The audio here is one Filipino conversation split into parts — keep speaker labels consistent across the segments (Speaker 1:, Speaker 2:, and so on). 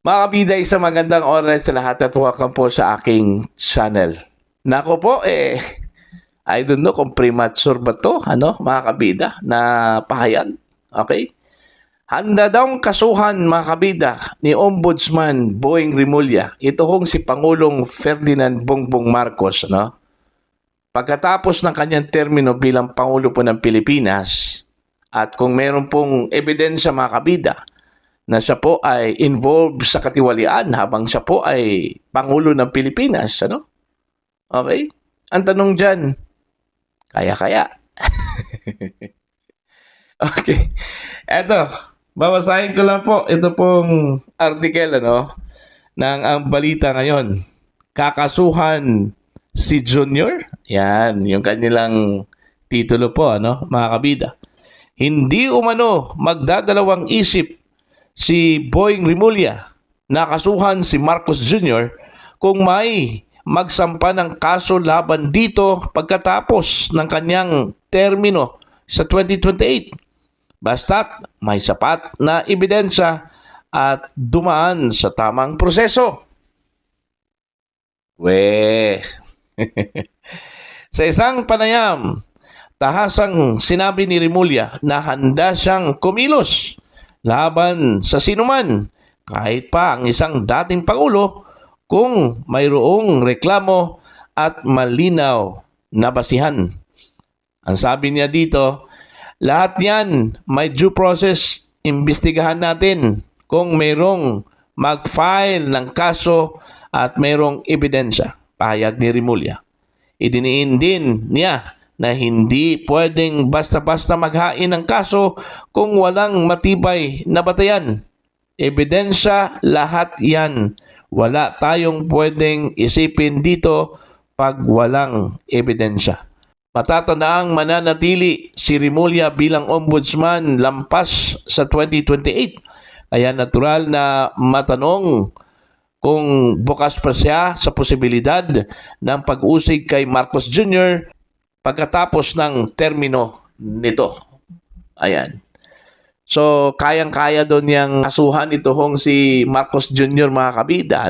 Speaker 1: Mga kabida, isang magandang oras sa lahat at welcome po sa aking channel. Nako po, I don't know kung premature ba to, mga kabida, na pahayag. Okay? Handa daw kasuhan, mga kabida, ni Ombudsman Boying Rimulya. Ito hong si Pangulong Ferdinand Bongbong Marcos, pagkatapos ng kanyang termino bilang Pangulo po ng Pilipinas, at kung meron pong ebidensya, mga kabida, na siya po ay involved sa katiwalian habang siya po ay Pangulo ng Pilipinas, Okay? Ang tanong dyan, kaya-kaya. Okay. Eto, babasahin ko lang po. Ito pong article, ng ang balita ngayon. Kakasuhan si Junior. Yan, yung kanilang titulo po, mga kabida. Hindi umano magdadalawang isip si Boying Rimulya, nakasuhan si Marcos Jr. kung may magsampa ng kaso laban dito pagkatapos ng kanyang termino sa 2028. Basta't may sapat na ebidensya at dumaan sa tamang proseso. Sa isang panayam, tahasang sinabi ni Rimulya na handa siyang kumilos laban sa sinuman, kahit pa ang isang dating Pangulo, kung mayroong reklamo at malinaw na basihan. Ang sabi niya dito, lahat yan may due process, imbestigahan natin kung mayroong mag-file ng kaso at mayroong ebidensya, pahayag ni Rimulya. Idiniin din niya na hindi pwedeng basta-basta maghain ng kaso kung walang matibay na batayan. Ebidensya, lahat yan. Wala tayong pwedeng isipin dito pag walang ebidensya. Matatandaang mananatili si Rimulya bilang ombudsman lampas sa 2028. Kaya natural na matanong kung bukas pa siya sa posibilidad ng pag-usig kay Marcos Jr. pagkatapos ng termino nito. Ayan. So, kayang-kaya doon yung kasuhan ito hong si Marcos Jr. mga kabida,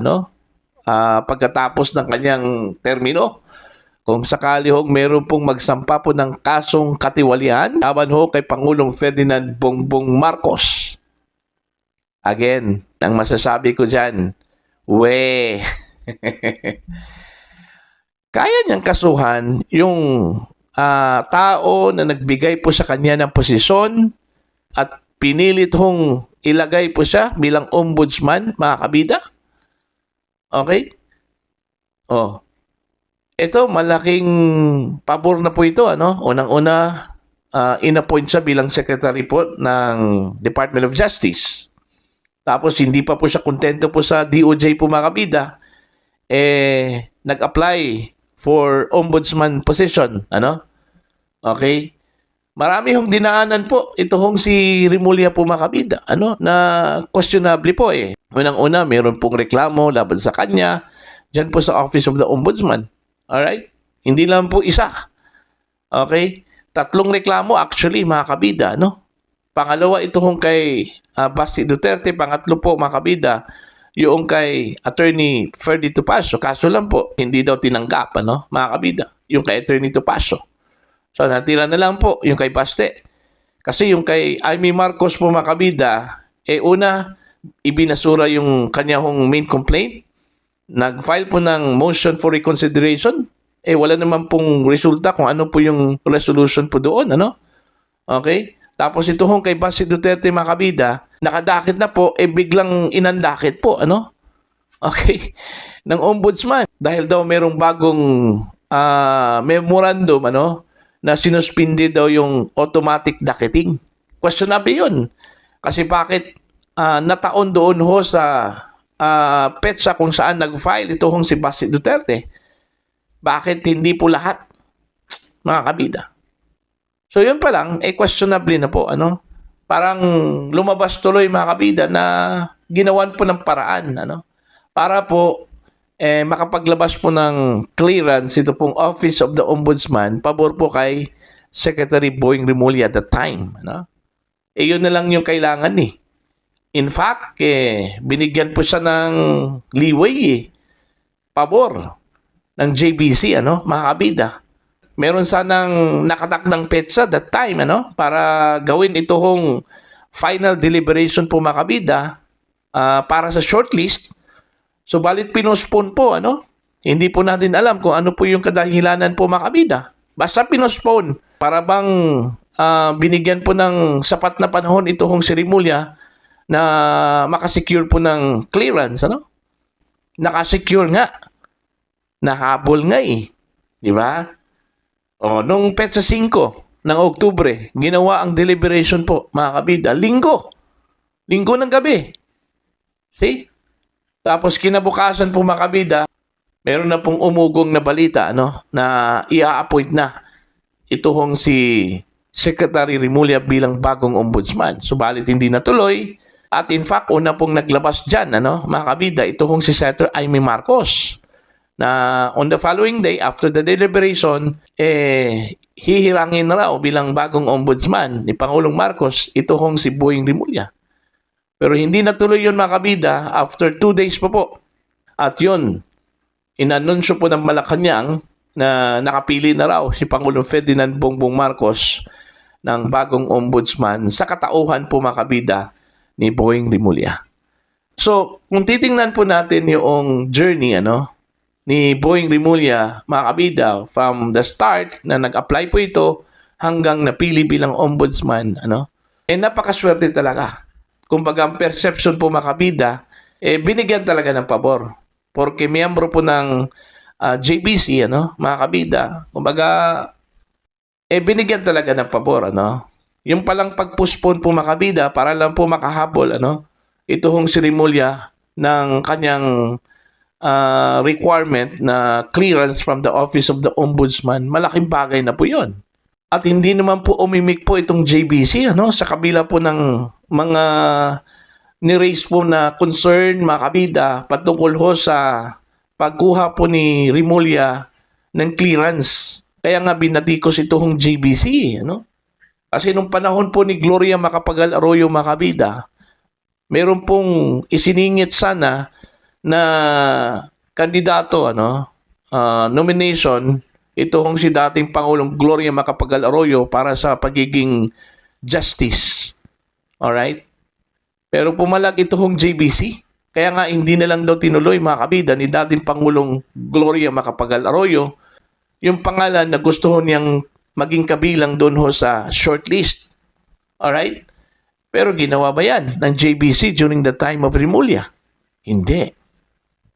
Speaker 1: pagkatapos ng kanyang termino. Kung sakali hong meron pong magsampa po ng kasong katiwalian laban ho kay Pangulong Ferdinand Bongbong Marcos. Again, ang masasabi ko dyan, kaya niyang kasuhan yung tao na nagbigay po sa kanya ng posisyon at pinilit hong ilagay po siya bilang ombudsman, mga kabida. Okay? Ito, malaking pabor na po ito, Unang-una, inappoint siya bilang secretary po ng Department of Justice. Tapos, hindi pa po siya kontento po sa DOJ po, mga kabida. Nag-apply for ombudsman position, Okay? Marami hong dinaanan po. Ito hong si Rimulya po, mga kabida, na questionable po Unang-una, mayroon pong reklamo laban sa kanya dyan po sa Office of the Ombudsman. Alright? Hindi lang po isa. Okay? 3 reklamo actually, mga kabida, Pangalawa, ito hong kay Basti Duterte. Pangatlo po, mga kabida, yung kay Attorney Ferdy Topacio. Kaso lang po, hindi daw tinanggap, mga kabida, yung kay Attorney Topacio. So, natira na lang po yung kay Baste. Kasi yung kay Amy Marcos po, mga kabida, una, ibinasura yung kanyang main complaint. Nag-file po ng motion for reconsideration. Wala naman pong resulta kung ano po yung resolution po doon, Okay? Tapos ito hong kay Basti Duterte, mga kabida, nakadakit na po, biglang inandakit po, Okay? Ng ombudsman. Dahil daw merong bagong memorandum, na sinuspindi daw yung automatic docketing. Questionable yun. Kasi bakit nataon doon ho sa petsa kung saan nag-file ito hong si Basti Duterte? Bakit hindi po lahat, mga kabida? So yun pa lang, questionable na po, Parang lumabas tuloy, mga kabida, na ginawan po ng paraan, para po makapaglabas po ng clearance ito pong Office of the Ombudsman pabor po kay Secretary Boying Rimulya at the time. Yun na lang yung kailangan . In fact, binigyan po siya ng leeway, pabor ng JBC, mga kabida. Meron sanang nakatakdang petsa that time, para gawin itong final deliberation po, mga kabida, para sa shortlist. Subalit pinospone po, Hindi po natin alam kung ano po yung kadahilanan po, mga kabida. Basta pinospone para bang binigyan po ng sapat na panahon itong si Rimulya na makasecure po ng clearance, Nakasecure nga. Nahabol nga Di ba? Nung petsa 5 ng Oktubre, ginawa ang deliberation po, mga kabida. Linggo ng gabi. See? Tapos kinabukasan po, mga kabida, meron na pong umugong na balita, na i-appoint na itong si Secretary Rimulya bilang bagong ombudsman. Subalit hindi natuloy. At in fact, una pong naglabas dyan, mga kabida, itong si Senator Amy Marcos, na on the following day, after the deliberation, hihirangin na raw bilang bagong ombudsman ni Pangulong Marcos, itong si Boying Rimulya. Pero hindi natuloy yun, mga kabida, after 2 days pa po. At yun, inanunsyo po ng Malacanang na nakapili na raw si Pangulong Ferdinand Bongbong Marcos ng bagong ombudsman sa katauhan po, mga kabida, ni Boying Rimulya. So, kung titingnan po natin yung journey, ni Boying Rimulya, mga kabida, from the start na nag-apply po ito hanggang napili bilang ombudsman, napakaswerte talaga. Kumbaga, ang perception po, mga kabida, binigyan talaga ng pabor. Porque miyembro po ng JBC, mga kabida, kumbaga, binigyan talaga ng pabor, Yung palang pag-postpone po, mga kabida, para lang po makahabol, itong si Rimulya ng kanyang requirement na clearance from the Office of the Ombudsman, malaking bagay na po yun. At hindi naman po umimik po itong JBC, sa kabila po ng mga ni-raise po na concern, mga kabida, patungkol ho sa pagkuha po ni Rimulya ng clearance. Kaya nga binatikos itong JBC, Kasi nung panahon po ni Gloria Macapagal Arroyo, mga kabida, meron pong isiningit sana na kandidato, nomination, itong si dating Pangulong Gloria Macapagal Arroyo para sa pagiging justice. Alright? Pero pumalag itong JBC. Kaya nga hindi na lang daw tinuloy, mga kabida, ni dating Pangulong Gloria Macapagal Arroyo yung pangalan na gusto niyang maging kabilang doon ho sa shortlist. Alright? Pero ginawa ba yan ng JBC during the time of Rimulya? Hindi.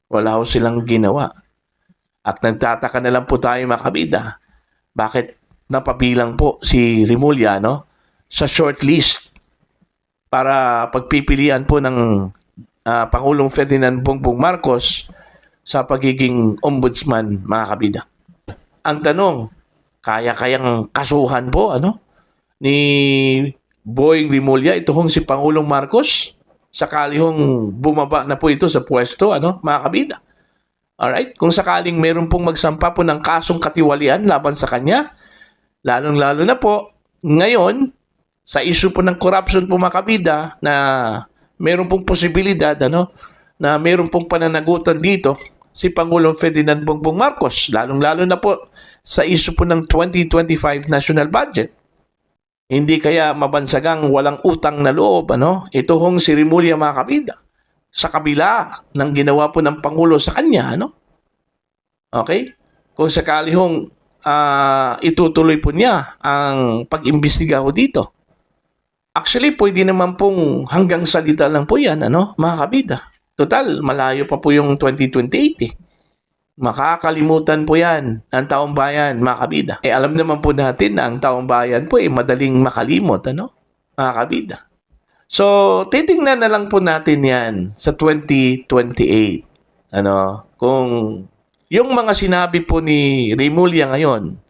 Speaker 1: Wala ho silang ginawa. At nagtataka na lang po tayo, mga kabida, bakit napabilang po si Rimulya, sa shortlist para pagpipilian po ng Pangulong Ferdinand Bongbong Marcos sa pagiging ombudsman, mga kabida. Ang tanong, kaya-kayang kasuhan po, ni Boying Rimulya, itong si Pangulong Marcos, sakali hong bumaba na po ito sa pwesto, mga kabida. Alright? Kung sakaling meron pong magsampa po ng kasong katiwalian laban sa kanya, lalong-lalo na po, ngayon, sa issue po ng corruption po, mga kabida, na meron pong posibilidad, na meron pong pananagutan dito, si Pangulong Ferdinand Bongbong Marcos, lalong-lalo na po sa issue po ng 2025 national budget. Hindi kaya mabansagang walang utang na loob, ito hong si Rimulya, mga kabida, sa kabila ng ginawa po ng Pangulo sa kanya, Okay? Kung sakali hong itutuloy po niya ang pag-imbestiga ho dito. Actually, pwede naman pong hanggang salita lang po yan, mga kabida. Total, malayo pa po yung 2028 Makakalimutan po yan ng taong bayan, mga kabida. Alam naman po natin na ang taong bayan po madaling makalimot, mga kabida. So, titingnan na lang po natin yan sa 2028. Kung yung mga sinabi po ni Rimulya ngayon,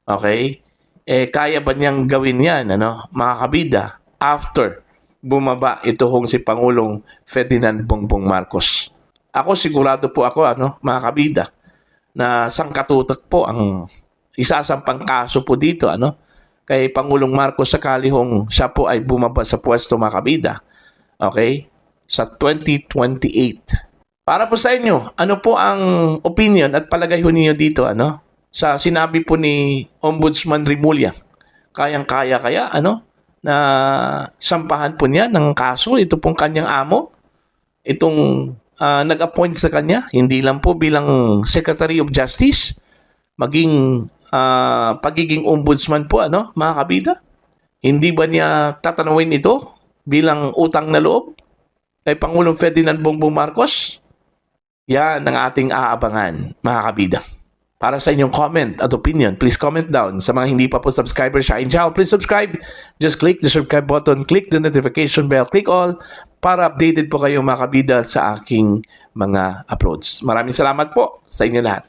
Speaker 1: okay, kaya ba niyang gawin yan, mga kabida, after bumaba itong si Pangulong Ferdinand Bongbong Marcos. Ako sigurado po ako, mga kabida, na sangkatutak po ang isasampang kaso po dito, kay Pangulong Marcos sakali hong siya po ay bumaba sa pwesto, mga kabida. Okay? Sa 2028. Para po sa inyo, ano po ang opinion at palagay ho ninyo dito, ano? Sa sinabi po ni Ombudsman Rimulya, kayang-kaya kaya, ano? Na sampahan po niya ng kaso, ito pong kanyang amo, itong nag-appoint sa kanya, hindi lang po bilang Secretary of Justice, maging pagiging ombudsman po, ano, mga kabida? Hindi ba niya tatanawin ito bilang utang na loob kay Pangulong Ferdinand Bongbong Marcos? Yan ang ating aabangan, mga kabida. Para sa inyong comment at opinion, please comment down. Sa mga hindi pa po subscriber sa aking channel, please subscribe. Just click the subscribe button, click the notification bell, click all para updated po kayo, mga kabida, sa aking mga uploads. Maraming salamat po sa inyo lahat.